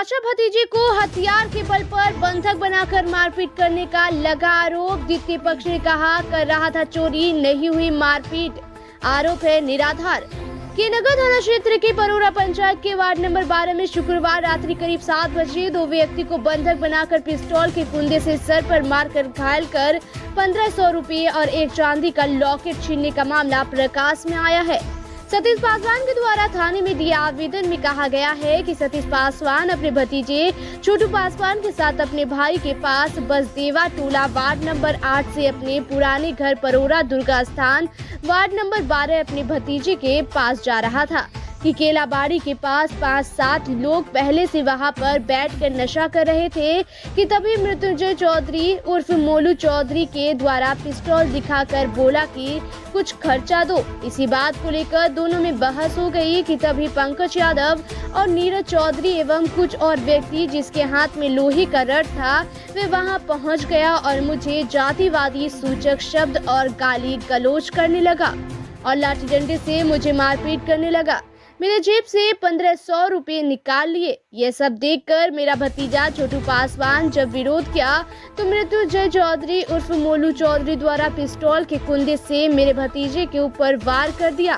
चाचा भतीजे को हथियार के बल पर बंधक बनाकर मारपीट करने का लगा आरोप। द्वितीय पक्ष ने कहा कर रहा था चोरी, नहीं हुई मारपीट। आरोप है निराधार। के नगर थाना क्षेत्र के परोरा पंचायत के वार्ड नंबर 12 में शुक्रवार रात्रि करीब 7 बजे दो व्यक्ति को बंधक बनाकर पिस्तौल के कुंदे से सर पर मारकर घायल कर 1500 रुपये और एक चांदी का लॉकेट छीनने का मामला प्रकाश में आया है। सतीश पासवान के द्वारा थाने में दिए आवेदन में कहा गया है कि सतीश पासवान अपने भतीजे छोटू पासवान के साथ अपने भाई के पास बसदेवा टोला वार्ड नंबर 8 से अपने पुराने घर परोरा दुर्गा स्थान वार्ड नंबर 12 अपने भतीजे के पास जा रहा था कि केलाबाड़ी के पास 5-7 लोग पहले से वहां पर बैठकर नशा कर रहे थे कि तभी मृत्युंजय चौधरी उर्फ मोलू चौधरी के द्वारा पिस्तौल दिखाकर बोला कि कुछ खर्चा दो। इसी बात को लेकर दोनों में बहस हो गई कि तभी पंकज यादव और नीरज चौधरी एवं कुछ और व्यक्ति जिसके हाथ में लोहे का रड था वे वहां पहुंच गया और मुझे जातिवादी सूचक शब्द और गाली गलौज करने लगा और लाठी डंडे से मुझे मारपीट करने लगा। मेरे जेब से 1500 रुपये निकाल लिए। ये सब देखकर मेरा भतीजा छोटू पासवान जब विरोध किया तो मृत्युंजय चौधरी उर्फ मोलू चौधरी द्वारा पिस्तौल के कुंदे से मेरे भतीजे के ऊपर वार कर दिया,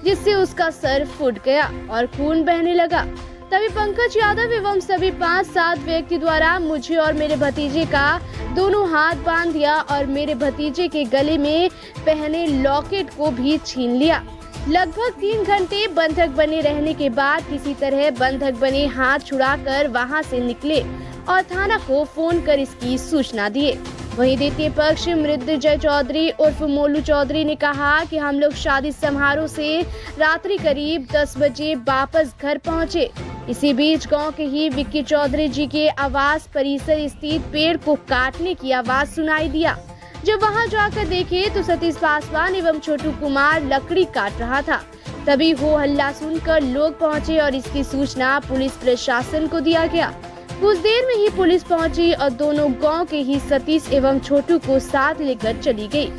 जिससे उसका सर फूट गया और खून बहने लगा। तभी पंकज यादव एवं सभी 5-7 व्यक्ति द्वारा मुझे और मेरे भतीजे का दोनों हाथ बांध दिया और मेरे भतीजे के गले में पहने लॉकेट को भी छीन लिया। लगभग 3 घंटे बंधक बने रहने के बाद किसी तरह बंधक बने हाथ छुड़ाकर वहां से निकले और थाना को फोन कर इसकी सूचना दिए। वहीं द्वितीय पक्ष मृत्युंजय चौधरी उर्फ मोलू चौधरी ने कहा कि हम लोग शादी समारोह से रात्रि करीब 10 बजे वापस घर पहुंचे। इसी बीच गांव के ही विक्की चौधरी जी के आवास परिसर स्थित पेड़ को काटने की आवाज सुनाई दिया। जब वहां जाकर देखे तो सतीश पासवान एवं छोटू कुमार लकड़ी काट रहा था। तभी हो हल्ला सुनकर लोग पहुंचे और इसकी सूचना पुलिस प्रशासन को दिया गया। कुछ देर में ही पुलिस पहुंची और दोनों गांव के ही सतीश एवं छोटू को साथ लेकर चली गई।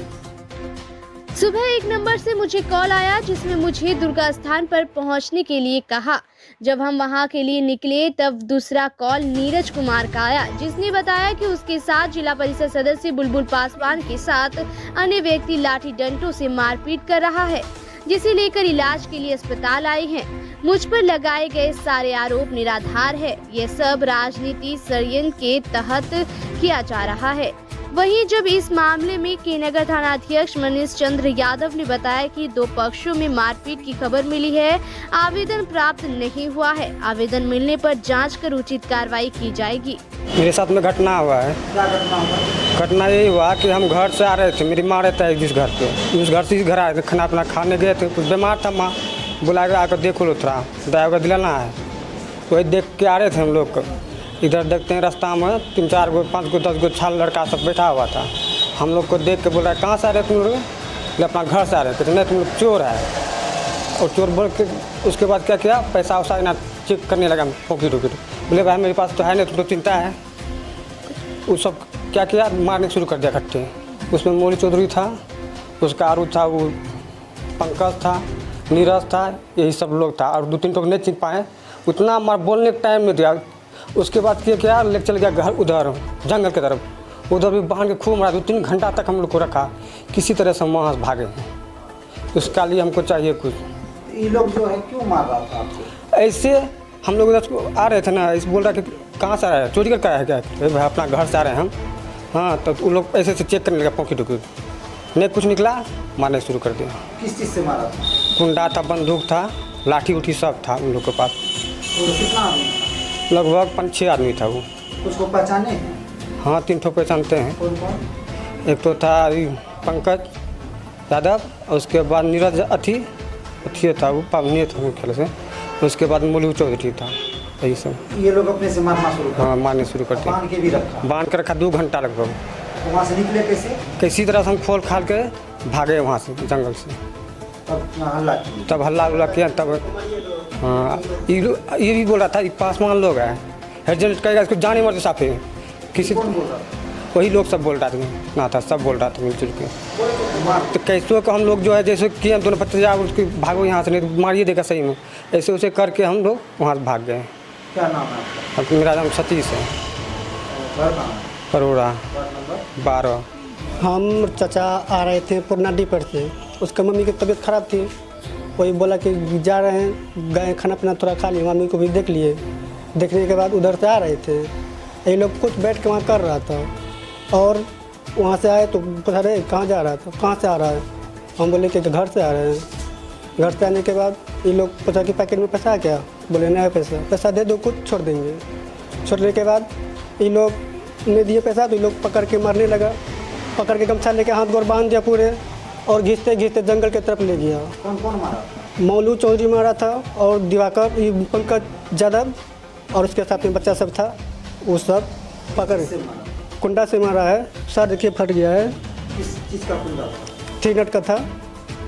सुबह 1 नंबर से मुझे कॉल आया जिसमें मुझे दुर्गा स्थान पर पहुंचने के लिए कहा। जब हम वहां के लिए निकले तब दूसरा कॉल नीरज कुमार का आया, जिसने बताया कि उसके साथ जिला परिषद सदस्य बुलबुल पासवान के साथ अन्य व्यक्ति लाठी डंडों से मारपीट कर रहा है, जिसे लेकर इलाज के लिए अस्पताल आए हैं। मुझ पर लगाए गए सारे आरोप निराधार है। ये सब राजनीति षड्यंत्र के तहत किया जा रहा है। वहीं जब इस मामले में के नगर थाना अध्यक्ष मनीष चंद्र यादव ने बताया कि 2 पक्षों में मारपीट की खबर मिली है, आवेदन प्राप्त नहीं हुआ है। आवेदन मिलने पर जांच कर उचित कार्रवाई की जाएगी। मेरे साथ में घटना हुआ है। क्या घटना हुआ? घटना यही हुआ कि हम घर से आ रहे थे, मेरी माँ रहता है जिस घर पे, उस घर से इस घर आए थे, खाना अपना खाने गए थे। कुछ बीमार था, माँ बुला आकर देखो लो थोड़ा दया का दिलाना है। वही देख के आ रहे थे हम लोग। इधर देखते हैं रास्ता में 3-4 गो 5 गो 10 गो छाल लड़का सब बैठा हुआ था। हम लोग को देख के बोल रहा है कहाँ से आ रहे तुम लोग? बोले अपना घर से आ रहे थे। नहीं तुम लोग चोर है। और चोर बोल के उसके बाद क्या किया, पैसा वैसा ना चेक करने लगा पॉकेट वॉकेट। बोले भाई मेरे पास तो है नहीं, तुम तो चिंता है। वो सब क्या किया, मारने शुरू कर दिया इकट्ठे। उसमें मोलू चौधरी था, उसका आरू था, वो पंकज था, नीरज था, यही सब लोग था। और 2-3 लोग नहीं चिन पाए। उतना मार बोलने का टाइम नहीं दिया। उसके बाद क्या लेके चल गया घर उधर जंगल की तरफ। उधर भी बांध के खूब मारा। 2-3 घंटा तक हम लोग को रखा। किसी तरह से वहाँ से भागे हैं। उसका लिए हमको चाहिए कुछ। ये लोग जो है क्यों मार रहा था आपको? ऐसे हम लोग उधर आ रहे थे ना, इस बोल रहा कि कहाँ से आ रहा है, चोरी करके आया है क्या? भाई अपना घर से आ रहे हैं हम। हाँ तो वो लोग ऐसे से चेक करने लगा पॉकेट वॉकेट। नहीं कुछ निकला, मारने शुरू कर दिया। किस चीज़ से मारा था? कुंडा था, बंदूक था, लाठी उठी सब था उन लोग के पास। तो कितना आदमी था? लगभग 5-6 आदमी था वो। उसको पहचाने हैं? हाँ 3 ठो पहचानते हैं। कौन कौन? एक तो था पंकज यादव, और उसके बाद नीरज अथी था, वो पावनी था वो खेल से। उसके बाद मोलू चौधरी था। यही सब ये लोग अपने से मारना शुरू कर? हाँ मारने शुरू करते। बांध के भी रखा? बांध कर रखा 2 घंटा लगभग। तो वहाँ से निकले कैसे? किसी तरह से हम खोल खाल के भागे वहाँ से जंगल से। तब हल्ला किया? तब हल्ला उल्ला किया। तब हाँ ये भी बोल रहा था ये पासवान लोग है, एजेंट कहेगा इसको जाने मर साफे। किसी कौन बोल रहा था? वही लोग सब बोल रहा था ना, था सब बोल रहा था मिलजुल के। तो कैसे को हम लोग जो है जैसे कि हम दोनों 25 उसकी भागो यहाँ से, नहीं तो मारिए देगा सही में। ऐसे उसे करके हम लोग वहाँ से भाग गए। क्या नाम है आपका? अब मेरा नाम सतीश है, घर कहाँ है? Paroda ward number? 12। हम चाचा आ रहे थे पुरनाडी पर से, उसका मम्मी की तबीयत ख़राब थी, वही बोला कि जा रहे हैं, गए खाना पीना थोड़ा खा लिए, मम्मी को भी देख लिए। देखने के बाद उधर से आ रहे थे, ये लोग कुछ बैठ के वहाँ कर रहा था और वहाँ से आए तो पूछा रहे कहाँ जा रहा था, कहाँ से आ रहा है। हम बोले कि घर से आ रहे हैं। घर से आने के बाद ये लोग पूछा कि पैकेट में पैसा है क्या, बोले नहीं पैसा दे दो, कुछ छोड़ देंगे। छोड़ने के बाद ये लोग ने दिए पैसा तो ये लोग पकड़ के मारने लगा, पकड़ के गमछा लेके हाथ गोर बांध दिया पूरे और घिसते घिसते जंगल की तरफ ले गया। कौन कौन मारा? मौलू चौधरी मारा था और दिवाकर, ये पंकज यादव और उसके साथ में बच्चा सब था, वो सब पकड़ किससे मारा? कुंडा से मारा है। सर देखिए फट गया है, किस चीज़ का कुंडा था? 3 नट का था।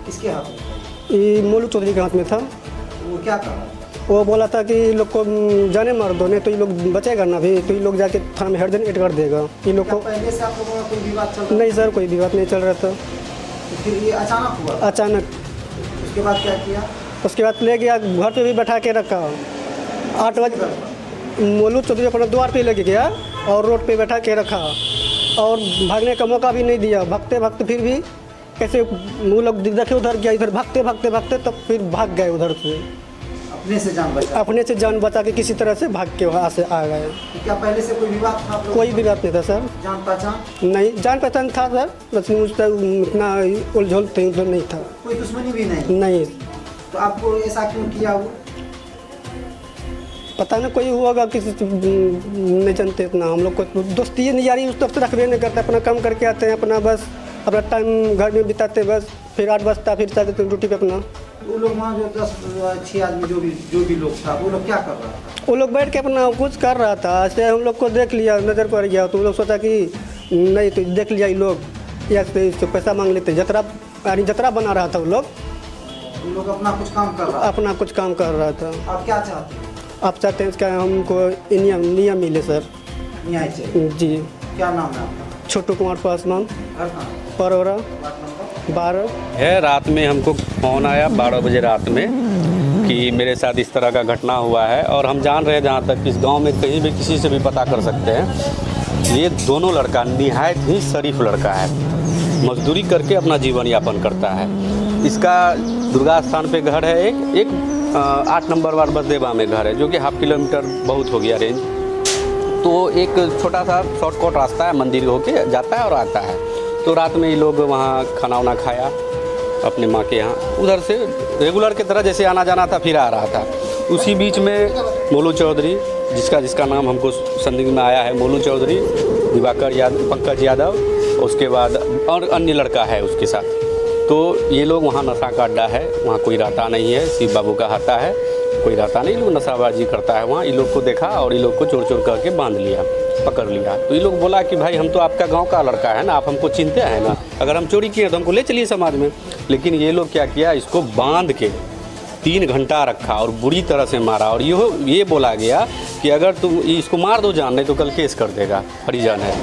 किसके हाथ में था? ये मौलू चौधरी के हाथ में था। वो क्या कहा? वो बोला था कि लोग को जाने मार दो, नहीं तो ये लोग बचेगा ना भी, तो ये लोग जाके थाना में हेड कर देगा। ये लोग क्या को पहले से आप लोगों का कोई विवाद चल रहा नहीं सर, कोई भी बात नहीं चल रहा था। था? फिर ये अचानक हुआ? अचानक उसके बाद क्या किया? उसके बाद ले गया घर पे भी बैठा के रखा। 8 बजे मोलू चौधरी अपना द्वार पे लेके गया और रोड पे बैठा के रखा और भागने का मौका भी नहीं दिया। भागते भागते फिर भी कैसे वो लोग देखे उधर गया, इधर भागते भागते भागते तब फिर भाग गए उधर से। अपने से जान बचा? अपने से जान बचा के किसी तरह से भाग के वहाँ से आ गए। क्या पहले से कोई विवाद था आप लोगों कोई का? भी बात नहीं था सर। जान पहचान? नहीं, जान पहचान था सर, बस मुझसे उतना उलझुल थे उधर नहीं था। कोई दुश्मनी भी नहीं? नहीं, तो आपको ऐसा क्यों किया वो? पता नहीं कोई हुआ होगा, किसी से नहीं जानते इतना। हम लोग को दोस्ती नहीं यारी उस तरफ से रखबे नहीं करते, अपना काम करके आते हैं, अपना बस अपना टाइम घर में बिताते, बस फिर 8 बजता फिर चलते थे ड्यूटी पे अपना। वो लोग वहाँ जो 10-6 आदमी जो भी लोग था वो लोग क्या कर रहा था? वो लोग बैठ के अपना कुछ कर रहा था, ऐसे हम लोग को देख लिया, नज़र पड़ गया तो वो लोग सोचा कि नहीं तो देख लिया ये लोग या तो इससे पैसा मांग लेते। जतरा यानी जतरा बना रहा था वो लोग, वो लोग अपना कुछ काम कर रहा था। अपना कुछ काम कर रहा था। आप क्या चाहते हैं? आप चाहते हैं इसका हमको नियम मिले सर। न्याय चाहिए? जी। क्या नाम है आपका? छोटू कुमार पासवान, घर कहाँ है? परोरा वार्ड नंबर? 12। है। रात में हमको फ़ोन आया 12 बजे रात में कि मेरे साथ इस तरह का घटना हुआ है और हम जान रहे हैं जहाँ तक इस गांव में कहीं भी किसी से भी पता कर सकते हैं। ये दोनों लड़का निहायत ही शरीफ लड़का है, मजदूरी करके अपना जीवन यापन करता है। इसका दुर्गा स्थान पे घर है, एक 8 नंबर वार्ड बसदेवा में घर है, जो कि ½ किलोमीटर बहुत हो गया रेंज। तो एक छोटा सा शॉर्टकट रास्ता है, मंदिर होके जाता है और आता है। तो रात में ये लोग वहाँ खाना वाना खाया अपने माँ के यहाँ, उधर से रेगुलर की तरह जैसे आना जाना था फिर आ रहा था। उसी बीच में मोलू चौधरी, जिसका नाम हमको संदिग्ध में आया है, मोलू चौधरी, दिवाकर यादव, पंकज यादव, उसके बाद और अन्य लड़का है उसके साथ। तो ये लोग वहाँ नशा का अड्डा है, वहाँ कोई रहता नहीं है, शिव बाबू का हाता है, कोई रहता नहीं, लोग नशाबाजी करता है वहाँ। ये लोग को देखा और ये लोग को चोर चोर करके बांध लिया, पकड़ लिया। तो ये लोग बोला कि भाई हम तो आपका गांव का लड़का है ना, आप हमको चिंते हैं ना, अगर हम चोरी किए तो हमको ले चलिए समाज में। लेकिन ये लोग क्या किया, इसको बांध के 3 घंटा रखा और बुरी तरह से मारा। और ये बोला गया कि अगर तुम इसको मार दो जान, नहीं तो कल केस कर देगा, हरिजन है।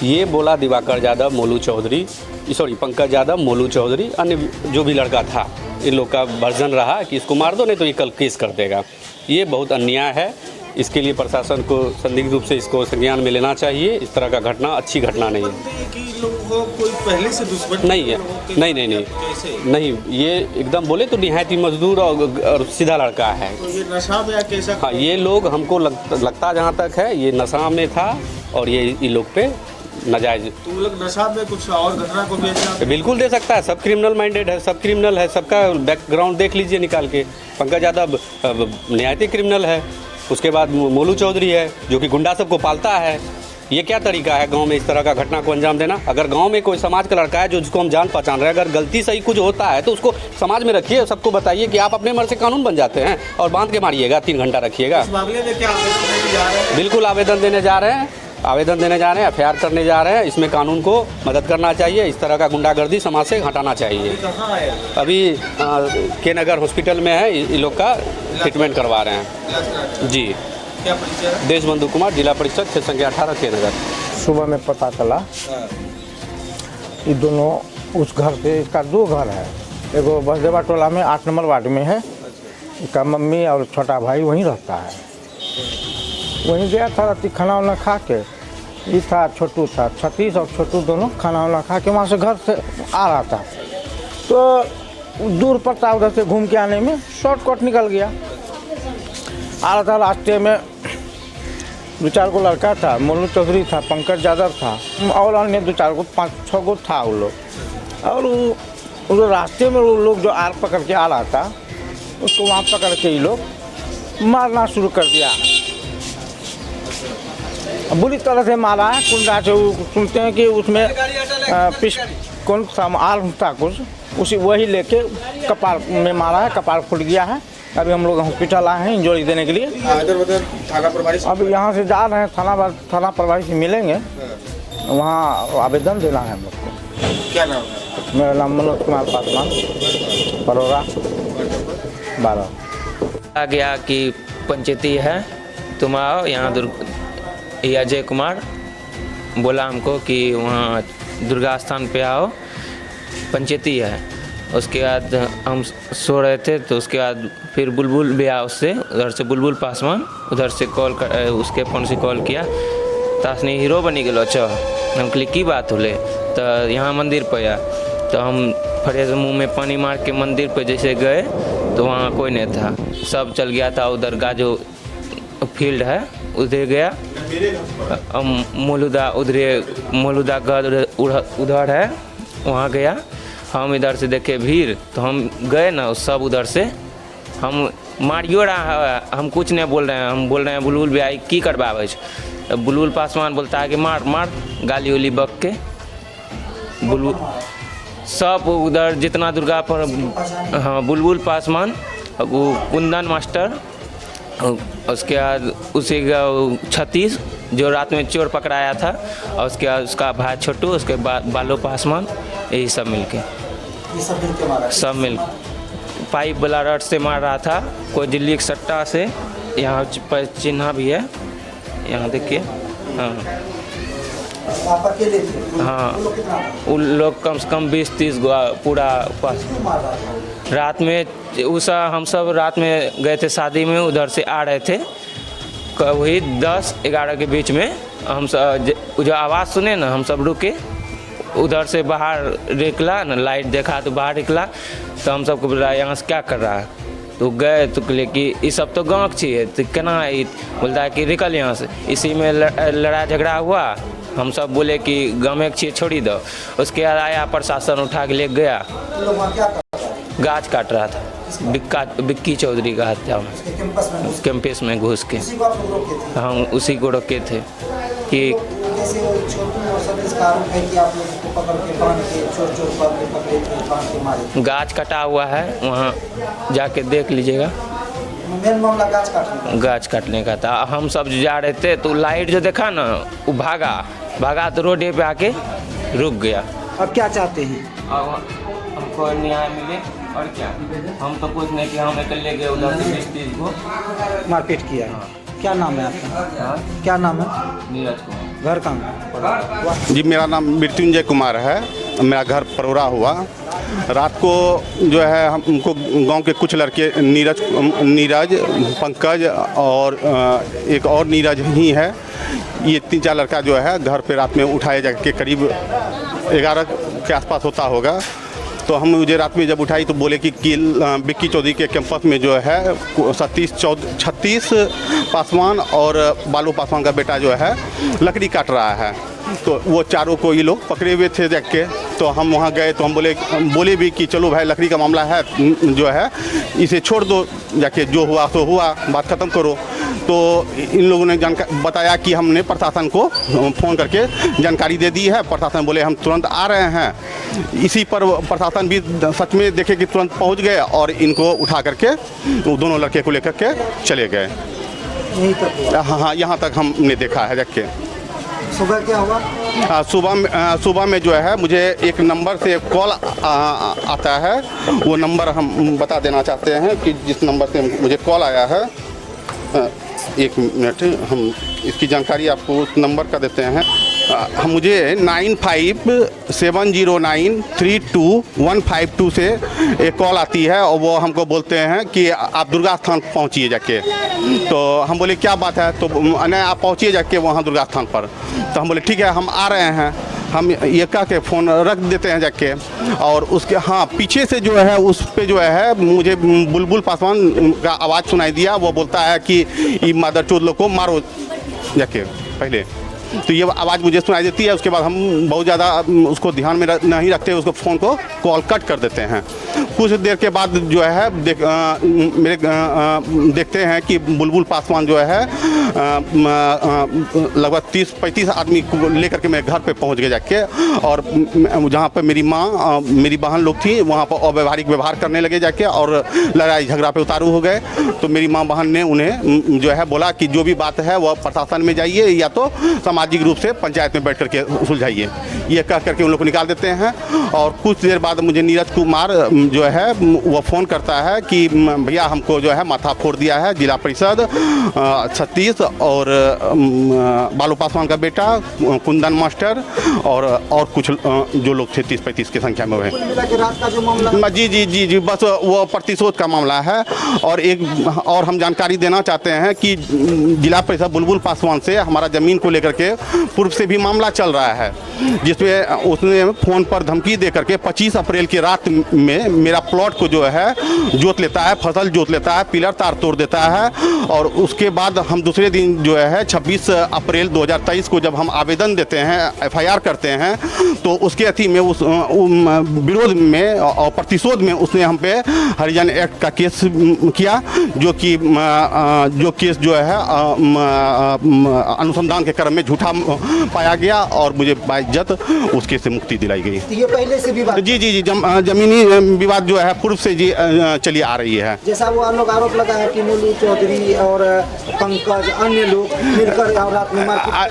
ये बोला दिवाकर यादव, मोलू चौधरी, सॉरी पंकज यादव, मोलू चौधरी, अन्य जो भी लड़का था, इन लोग का वर्जन रहा कि इसको मार दो नहीं तो ये कल केस कर देगा। ये बहुत अन्याय है। इसके लिए प्रशासन को संदिग्ध रूप से इसको संज्ञान में लेना चाहिए। इस तरह का घटना अच्छी घटना नहीं है। कि लोगों को कोई पहले से दुश्मन नहीं है, नहीं, ये एकदम बोले तो निहायत ही मजदूर और सीधा लड़का है। तो ये नशा में या कैसा? हाँ, ये लोग हमको लगता जहाँ तक है ये नशा में था और ये लोग पे नाजायज। तुम लोग नशा में कुछ और घटना को भी अंजाम? बिल्कुल दे सकता है, सब क्रिमिनल माइंडेड है, सब क्रिमिनल है, सबका बैकग्राउंड देख लीजिए निकाल के। पंकज यादव निहायती क्रिमिनल है, उसके बाद मोलू चौधरी है जो कि गुंडा सबको पालता है। ये क्या तरीका है गांव में इस तरह का घटना को अंजाम देना? अगर गांव में कोई समाज का लड़का है जो जिसको हम जान पहचान रहे हैं, अगर गलती सही कुछ होता है तो उसको समाज में रखिए, सबको बताइए कि आप अपने मर्जी से कानून बन जाते हैं और बांध के मारिएगा, 3 घंटा रखिएगा। इस मामले में क्या आवेदन देने जा रहे हैं? बिल्कुल आवेदन देने जा रहे हैं, FIR करने जा रहे हैं। इसमें कानून को मदद करना चाहिए, इस तरह का गुंडागर्दी समाज से हटाना चाहिए। कहाँ है? अभी के नगर हॉस्पिटल में है, ये लोग का ट्रीटमेंट करवा रहे हैं। जी, क्या परिचय है? देशबंधु कुमार, जिला परिषद क्षेत्र संख्या 18 के नगर। सुबह में पता चला ये दोनों उस घर से, इसका 2 घर है, एगो बसदेवा टोला में 8 नंबर वार्ड में है, इसका मम्मी और छोटा भाई वहीं रहता है। वहीं गया था रात खाना वाना खा के। ये था छोटू था, सतीश और छोटू दोनों खाना वाना खा के वहाँ से घर से आ रहा था, तो दूर पड़ता उधर से घूम के आने में शॉर्टकट निकल गया। आ रहा था रास्ते में 2-4 गो लड़का था, मोनू चौधरी था, पंकज यादव था और अन्य 2-4 गो 5-6 गो था वो लोग। और वो रास्ते में वो लोग जो आर पकड़ के आ रहा था उसको वहाँ पकड़ के ये लोग मारना शुरू कर दिया। बुरी तरह से मारा है, कुंडा से। सुनते हैं कि उसमें कौन सा आर्म था कुछ, उसी वही लेके कपार में मारा है, कपार फूट गया है। अभी हम लोग हॉस्पिटल आए हैं इंजरी देने के लिए। थाना प्रभारी अब यहाँ से जा रहे हैं, थाना प्रभारी से मिलेंगे, वहाँ आवेदन देना है हम लोग को। क्या नाम है? मेरा नाम मनोज कुमार पासवान, परोरा 12। आ गया कि पंचायती है, तुम आओ यहाँ। ये अजय कुमार बोला हमको कि वहाँ दुर्गा स्थान पे आओ, पंचायती है। उसके बाद हम सो रहे थे, तो उसके बाद फिर बुलबुल भी आया उससे, उधर से बुलबुल पासवान उधर से कॉल कर, उसके फ़ोन से कॉल किया, तासनी हीरो बनी गलो। अच्छा, हम कहली की बात होले, तो यहाँ मंदिर पे आया। तो हम फटे मुँह में पानी मार के मंदिर पे जैसे गए तो वहाँ कोई नहीं था, सब चल गया था। उधर का जो फील्ड है उधर गया, मौलूदा घर उधर है, वहाँ गया। हम इधर से देखे भीड़, तो हम गए ना, सब उधर से हम मारियो रहा है, हम कुछ नहीं बोल रहे हैं। हम बोल रहे हैं बुलबुल भी आई की करवावे। बुलबुल पासवान बोलता है कि मार मार, गाली उली बक के। बुलबुल सब उधर जितना दुर्गा पर, हाँ, बुलबुल पासवान, वो कुंदन मास्टर, उसके बाद उसी का सतीश जो रात में चोर पकड़ाया था, और उसके बाद उसका भाई छोटू, उसके बाद बालो पासवान, यही सब मिलके सब मिल पाइप वाला रड से मार रहा था, कोई दिल्ली के सट्टा से। यहाँ पर चिन्ह भी है, यहाँ देखिए। हाँ आप अकेले थे? हाँ, वो लोग कितना? उन लोग कम से कम 20-30 गो पूरा पास। मार रहा था? रात में हम सब रात में गए थे शादी में, उधर से आ रहे थे, वही 10-11 के बीच में हम सब जो आवाज़ सुने ना, हम सब रुके। उधर से बाहर निकला ना, लाइट देखा तो बाहर निकला, तो हम सबको बोला यहाँ से क्या कर रहा है। तो गए तो कहले कि ये सब तो गाँव की है, तो केना बोलता है कि निकल यहाँ से। इसी में लड़ाई झगड़ा हुआ। हम सब बोले कि गाँव में छिए छोड़ी दो। उसके बाद आया प्रशासन, उठा के ले गया। वो लोग वहाँ क्या कर रहा था? गाछ काट रहा था, बिक्की चौधरी का हत्या में, उसके कैंपस में घुस? कैंपस में घुस के। उसी को आप लोग रोके थे? हम उसी को रोके थे कि जैसे छोटू और सब इसका आरोप है कि आप लोग को पकड़ के बांध के चोर करके पकड़े थे, बांध के मारे थे। गाछ कटा हुआ है, वहाँ जाके देख लीजिएगा। मेन मामला गाछ काटने का? गाछ काटने का था। हम सब जा रहे थे तो लाइट जो देखा ना, वो भागा तो रोड पे आके रुक गया। अब क्या चाहते हैं? अब हमको न्याय मिले और क्या। हम तो कुछ नहीं कि हम अकेले गए उधर से 20-30 को मारपीट किया है। क्या नाम है आपका? क्या नाम है? नीरज कुमार। घर कहाँ? जी, मेरा नाम मृत्युंजय कुमार है, मेरा घर परोरा हुआ। रात को जो है हमको गांव के कुछ लड़के नीरज, पंकज और एक और नीरज ही है, ये 3-4 लड़का जो है घर पे रात में उठाए जाके करीब 11 के आसपास होता होगा। तो हम मुझे रात में जब उठाई तो बोले कि बिक्की चौधरी के कैंपस में जो है छत्तीस पासवान और बालू पासवान का बेटा जो है लकड़ी काट रहा है। तो वो चारों को ये लोग पकड़े हुए थे देख के। तो हम वहाँ गए तो हम बोले भी कि चलो भाई, लकड़ी का मामला है जो है इसे छोड़ दो, जाके जो हुआ सो हुआ, बात ख़त्म करो। तो इन लोगों ने बताया कि हमने प्रशासन को फ़ोन करके जानकारी दे दी है। प्रशासन बोले हम तुरंत आ रहे हैं। इसी पर प्रशासन भी सच में देखे कि तुरंत पहुंच गए और इनको उठा करके दोनों लड़के को लेकर के चले गए। यहीं तक? हाँ, यहाँ तक हमने देखा है देख के। सुबह क्या हुआ? सुबह में जो है मुझे एक नंबर से कॉल आता है। वो नंबर हम बता देना चाहते हैं कि जिस नंबर से मुझे कॉल आया है। 1 मिनट, हम इसकी जानकारी आपको उस नंबर का देते हैं। मुझे 9570932152 से एक कॉल आती है और वो हमको बोलते हैं कि आप दुर्गा स्थान पहुँचिए जाके। तो हम बोले क्या बात है, तो नहीं आप पहुँचिए जाके वहाँ दुर्गा स्थान पर। तो हम बोले ठीक है हम आ रहे हैं। हम ये कह के फ़ोन रख देते हैं जाके, और उसके हाँ पीछे से जो है उस पे जो है मुझे बुलबुल पासवान का आवाज़ सुनाई दिया। वो बोलता है कि ये मदरचोद लोग को मारो जाके पहले। तो ये आवाज़ मुझे सुनाई देती है। उसके बाद हम बहुत ज़्यादा उसको ध्यान में नहीं रखते, उसको फ़ोन को कॉल कट कर देते हैं। कुछ देर के बाद जो है देखते हैं कि बुलबुल पासवान जो है लगभग 30-35 आदमी को लेकर के मेरे घर पे पहुंच गए जाके, और जहाँ पे मेरी माँ मेरी बहन लोग थी वहाँ पर अव्यवहारिक व्यवहार करने लगे जाके, और लड़ाई झगड़ा पे उतारू हो गए। तो मेरी माँ बहन ने उन्हें जो है बोला कि जो भी बात है वह प्रशासन में जाइए या तो सामाजिक रूप से पंचायत में बैठ करके सुलझाइए। ये कह करके उन लोग को निकाल देते हैं। और कुछ देर बाद मुझे नीरज कुमार जो है वो फ़ोन करता है कि भैया हमको जो है माथा फोड़ दिया है जिला परिषद 36 और बालू पासवान का बेटा कुंदन मास्टर और कुछ जो लोग थे 30-35 की संख्या में हुए। जी बस वो प्रतिशोध का मामला है। और हम जानकारी देना चाहते हैं कि जिला परिषद बुलबुल पासवान से हमारा ज़मीन को लेकर के पूर्व से भी मामला चल रहा है, जिसमें उसने फ़ोन पर धमकी दे करके 25 अप्रैल की रात में मेरा प्लॉट को जो है जोत लेता है, फसल जोत लेता है, पिलर तार तोड़ देता है। और उसके बाद हम दूसरे दिन जो है 26 अप्रैल 2023 को जब हम आवेदन देते हैं, FIR करते हैं, तो उसके अथी में उस विरोध में और प्रतिशोध में उसने हम पे हरिजन एक्ट का केस किया, जो केस जो है अनुसंधान के क्रम में झूठा पाया गया और मुझे बाइज्जत उस केस से मुक्ति दिलाई गई। ये पहले से विवाद जी जमीनी विवाद जो है पूर्व से जी चली आ रही है। जैसा वो लोग आरोप लगा है कि मोलू चौधरी और पंकज अन्य लोग मिलकर रात में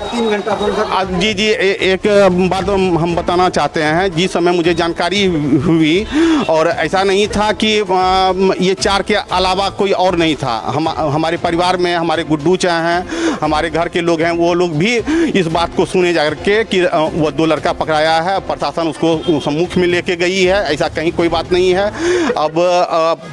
3 घंटा जी एक बात हम बताना चाहते हैं। जिस समय मुझे जानकारी हुई और ऐसा नहीं था कि ये 4 के अलावा कोई और नहीं था। हमारे परिवार में हमारे गुड्डू चाहे हैं, हमारे घर के लोग हैं, वो लोग भी इस बात को सुने जा करके कि वो 2 लड़का पकड़ाया है, प्रशासन उसको सम्मुख में लेके गई है। ऐसा कहीं कोई बात नहीं है। अब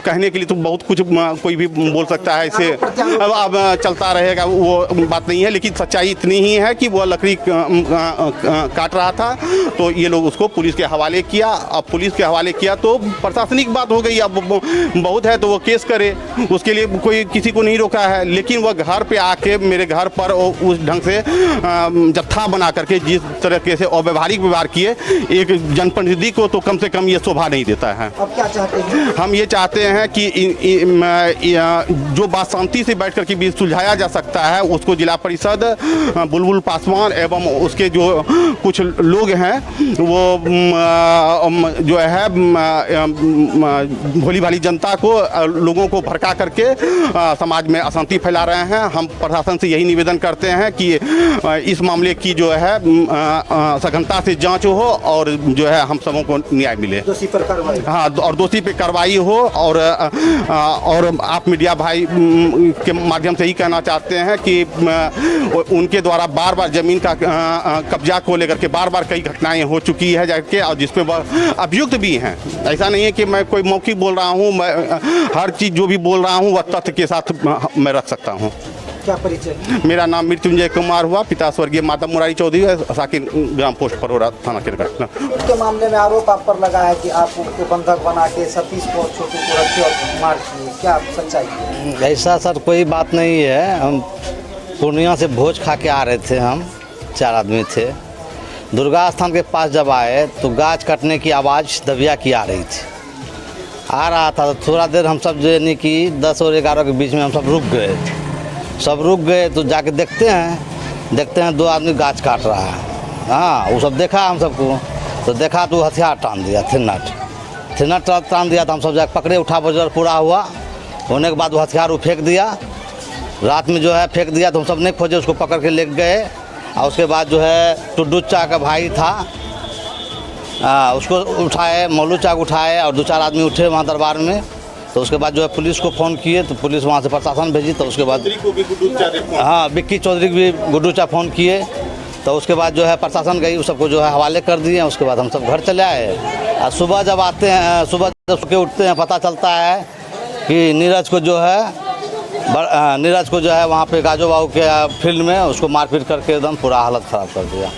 कहने के लिए तो बहुत कुछ कोई भी बोल सकता है, इसे अब चलता रहेगा, वो बात नहीं है। लेकिन सच्चाई इतनी ही है कि वो लकड़ी काट रहा था, तो ये लोग उसको पुलिस के हवाले किया। अब पुलिस के हवाले किया तो प्रशासनिक बात हो गई। अब बहुत है तो वो केस करे, उसके लिए कोई किसी को नहीं रोका है। लेकिन वह घर पे आके मेरे घर पर उस ढंग से जत्था बना करके जिस तरीके से अव्यवहारिक व्यवहार किए, एक जनप्रतिनिधि को तो कम से कम ये शोभा नहीं देता है। अब क्या चाहते हैं? हम ये चाहते हैं कि जो बात शांति से बैठ कर के भी सुलझाया जा सकता है, उसको जिला परिषद बुलबुल पासवान एवं उसके जो कुछ लोग हैं वो जो है भोली भाली जनता को, लोगों को भड़का करके समाज में अशांति फैला रहे हैं। हम प्रशासन से यही निवेदन करते हैं कि इस मामले की जो है सघनता से जांच हो और जो है हम सबों को न्याय मिले। दोषी पर कार्रवाई, हाँ, और दोषी पे कार्रवाई हो। और आप मीडिया भाई के माध्यम से ही कहना चाहते हैं कि उनके द्वारा बार बार ज़मीन का कब्जा को लेकर के बार बार कई घटनाएं हो चुकी है जाके, और जिसपे वह अभियुक्त भी हैं। ऐसा नहीं है कि मैं कोई मौखिक बोल रहा हूँ, मैं हर चीज़ जो भी बोल रहा हूँ वह तथ्य के साथ मैं रख सकता हूँ। क्या परिचय? मेरा नाम मृत्युंजय कुमार हुआ, पिता स्वर्गीय माधव मुरारी चौधरी है, साकिन ग्राम पोस्ट परोरा थाना किरगट। उसके मामले में आरोप आप पर लगा है कि आप उसको बंधक बना के सतीश को छोटू को रखे और मार किए, क्या सच्चाई? ऐसा सर कोई बात नहीं है। हम पूर्णिया से भोज खा के आ रहे थे, हम 4 आदमी थे। दुर्गा स्थान के पास जब आए तो गाछ काटने की आवाज़ दबिया की आ रही थी। आ रहा था तो थोड़ा देर हम सब यानी कि 10 और 11 के बीच में हम सब रुक गए। तो जाके देखते हैं 2 आदमी गाछ काट रहा है। हाँ, वो सब देखा हम सबको, तो देखा तो हथियार टान दिया, थिनट टान दिया। तो हम सब जाके पकड़े, उठा बजर पूरा हुआ। होने के बाद वो हथियार वो फेंक दिया, रात में जो है फेंक दिया। तो हम सब नहीं खोजे, उसको पकड़ के ले गए। और उसके बाद जो है टुड्डू चा का भाई था, उसको उठाए, मौलू चा को उठाए और 2-4 आदमी उठे वहाँ दरबार में। तो उसके बाद जो है पुलिस को फ़ोन किए, तो पुलिस वहाँ से प्रशासन भेजी। तो उसके बाद हाँ, विक्की चौधरी को भी गुड्डू चा फ़ोन किए। तो उसके बाद जो है प्रशासन गई, उस सबको जो है हवाले कर दिए। उसके बाद हम सब घर चले आए। और सुबह जब आते हैं, सुबह जब सो के उठते हैं, पता चलता है कि नीरज को जो है वहाँ पे गाजो बाबू के फील्ड में उसको मारपीट करके एकदम पूरा हालत ख़राब कर दिया।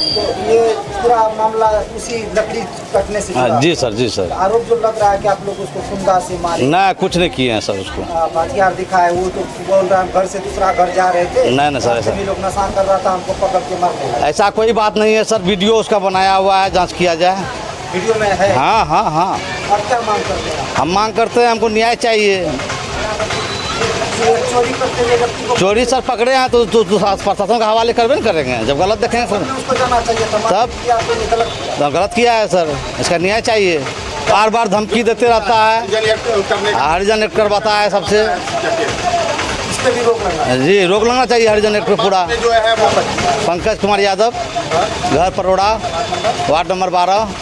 तो ये पूरा मामला उसी लकड़ी कटने से जुड़ा? जी सर, जी सर। आरोप जो लग रहा है कि आप लोग उसको कुंदा से मारे? नहीं, कुछ नहीं किए हैं सर उसको। हथियार दिखाए, वो तो बोल रहा है घर से दूसरा घर जा रहे थे। नहीं सर, ऐसा सभी लोग नशा कर रहा था, हमको पकड़ के मार दिया। ऐसा कोई बात नहीं है सर। वीडियो उसका बनाया हुआ है, जांच किया जाए। वीडियो में है? हाँ हाँ हाँ। अब क्या मांग करते हैं? हम मांग करते हैं, हमको न्याय चाहिए। चोरी करते हुए व्यक्ति को चोरी सर पकड़े हैं तो प्रशासन का हवाले करबे न करेंगे। जब गलत देखेंगे सर, उसको जाना चाहिए था। तब गलत किया है सर, इसका न्याय चाहिए। बार बार धमकी देते रहता है, हरिजन एक्ट करवाता है सबसे। इस पे भी रोक लगना जी, रोक लगना चाहिए हरिजन एक्ट पे पूरा। पंकज कुमार यादव, घर परोड़ा, वार्ड नंबर 12।